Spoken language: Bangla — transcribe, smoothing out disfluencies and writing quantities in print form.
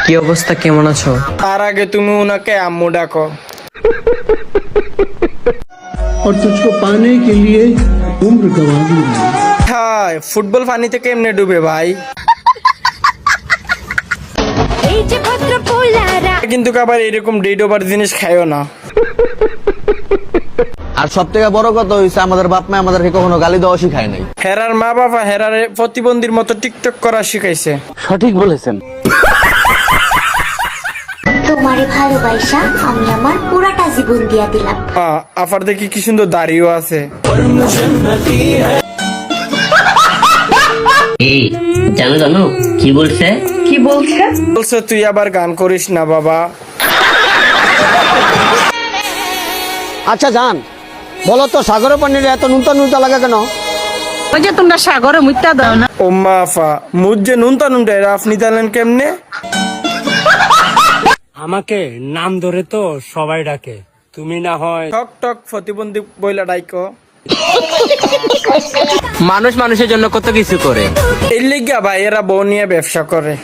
কি অবস্থা, কেমন আছো? তার আগে তুমি ওনাকে আম্মু ডাকো। और तुझको पाने के लिए उम्र गंवा दूंगा। হ্যাঁ, ফুটবল পানিতে কেমনে ডুবে ভাই? এই যে ভদ্র পোলারা কিন্তু আবার এরকম ডেড ওভার জিনিস খাইও না। আর সব থেকে বড় কথা হইছে আমাদের বাপ মা আমাদেরকে কখনো গালি দেওয়া শিখায় নাই। হেরার মা বাবা হেরারে প্রতিবন্ধীর মতো টিকটক করা শিখাইছে। সঠিক বলেছেন। তোমারে ভালোবাসা আমি আমার পুরাটা জীবন দিয়া দিলাম। আফার দেখি কি সুন্দর দাড়িও আছে। এই জানো কি বলছে? বলছে তুই আবার গান করিস না বাবা। আচ্ছা জান, বলো তো সাগরের পানির এত নুনতা নুনতা লাগে কেন? ওই যে তোমরা সাগরে মুইতা দাও না। ওম্মা আফা, মুজ যে নুনতা নুনটা এরা আপনি জানেন কেমনে? আমাকে নাম ধরে তো সবাই ডাকে, তুমি না হয় টক টক প্রতিবন্ধী বইলা ডাইকো। মানুষ মানুষের জন্য কত কিছু করে। এই লিগা ভাই এরা বউ নিয়ে ব্যবসা করে।